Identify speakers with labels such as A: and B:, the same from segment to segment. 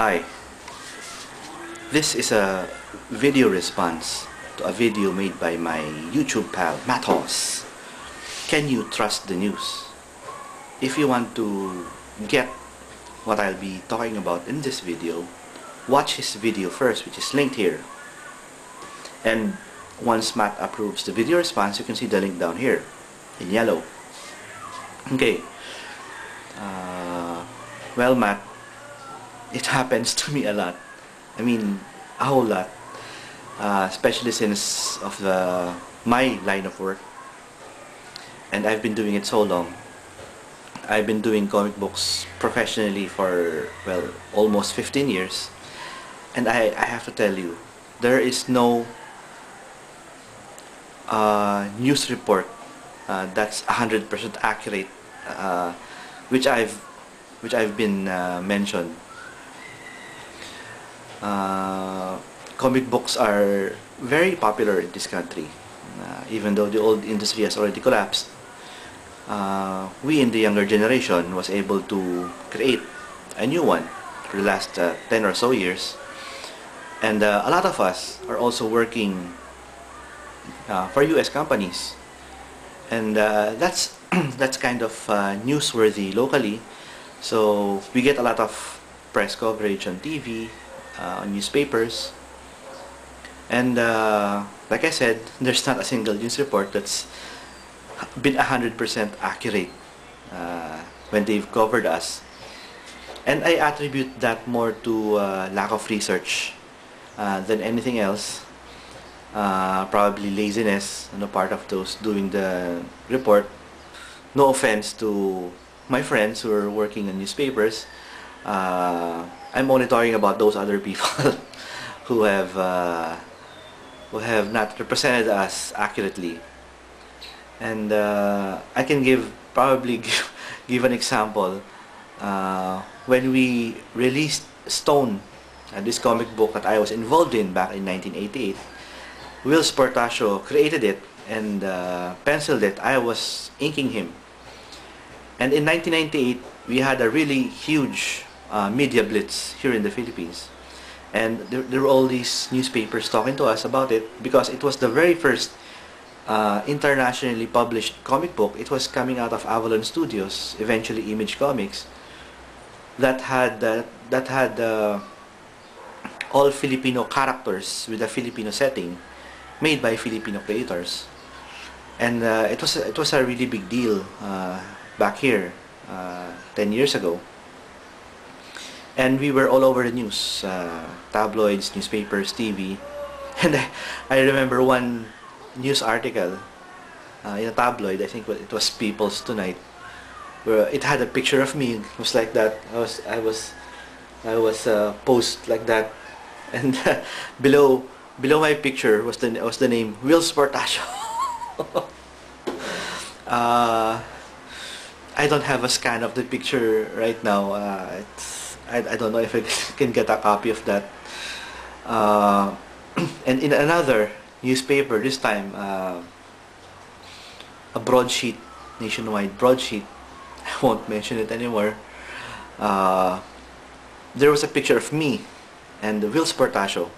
A: Hi, this is a video response to a video made by my YouTube pal, Hawes. Can you trust the news? If you want to get what I'll be talking about in this video, watch his video first, which is linked here. And once Matt approves the video response, you can see the link down here in yellow. Okay. Well, Matt, it happens to me a lot. I mean, a whole lot. Especially since of my line of work. And I've been doing it so long. I've been doing comic books professionally for, well, almost 15 years. And I have to tell you, there is no news report that's 100% accurate, which I've been mentioned. Comic books are very popular in this country, even though the old industry has already collapsed. We in the younger generation was able to create a new one for the last 10 or so years, and a lot of us are also working for US companies, and that's that's kind of newsworthy locally. So we get a lot of press coverage on TV, on newspapers, and like I said, there's not a single news report that's been 100% accurate when they've covered us. And I attribute that more to lack of research than anything else. Probably laziness on the part of those doing the report. No offense to my friends who are working in newspapers. I'm only talking about those other people who have not represented us accurately. And I can probably give an example. When we released Stone, this comic book that I was involved in back in 1988, Whilce Portacio created it and penciled it. I was inking him. And in 1998, we had a really huge media blitz here in the Philippines. And there were all these newspapers talking to us about it because it was the very first internationally published comic book. It was coming out of Avalon Studios, eventually Image Comics, that had all Filipino characters with a Filipino setting, made by Filipino creators. And it was a really big deal back here 10 years ago. And we were all over the news, tabloids, newspapers, TV. And I remember one news article in a tabloid, I think it was People's Tonight, where it had a picture of me. It was like that. I was posed like that, and below my picture was the name Whilce Portacio. I don't have a scan of the picture right now. I don't know if I can get a copy of that. And in another newspaper, this time a broadsheet, nationwide broadsheet, I won't mention it anymore, there was a picture of me and Whilce Portacio,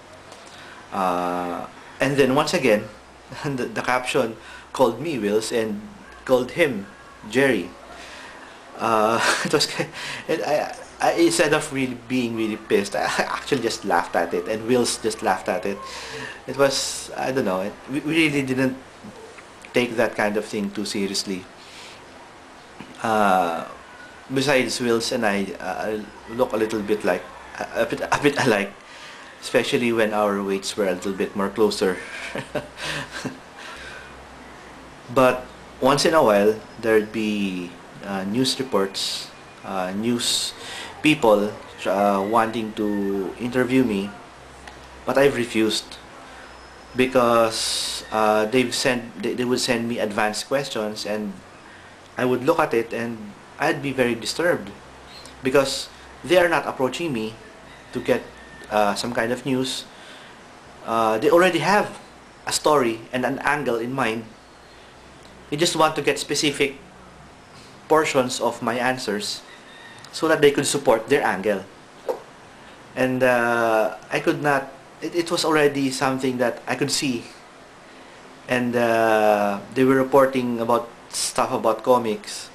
A: and then once again the caption called me Whilce and called him Jerry. It was, I instead of really being really pissed, I actually just laughed at it, and Whilce just laughed at it. It was, I don't know, we really didn't take that kind of thing too seriously. Besides, Whilce and I look a little bit like, a bit alike, especially when our weights were a little bit more closer. But once in a while, there'd be news reports, news people wanting to interview me, but I've refused because they would send me advanced questions, and I would look at it and I'd be very disturbed because they are not approaching me to get some kind of news. They already have a story and an angle in mind. They just want to get specific portions of my answers so that they could support their angle. And I could not, it was already something that I could see. And they were reporting about stuff about comics,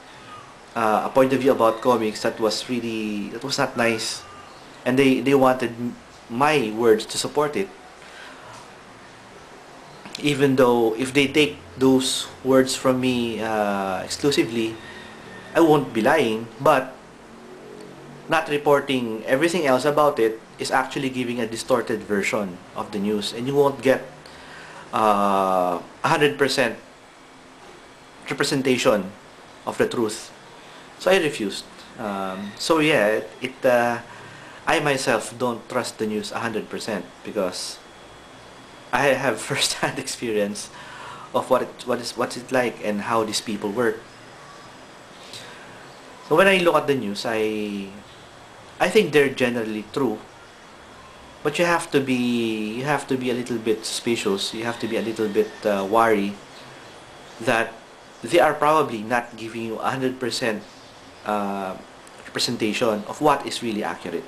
A: a point of view about comics that was really, that was not nice. And they wanted my words to support it. Even though if they take those words from me exclusively, I won't be lying, but not reporting everything else about it is actually giving a distorted version of the news, and you won't get 100% representation of the truth. So I refused. So yeah, I myself don't trust the news 100% because I have first-hand experience of what's it like and how these people work. So when I look at the news, I think they're generally true, but you have to be a little bit suspicious. You have to be a little bit wary that they are probably not giving you 100% representation of what is really accurate.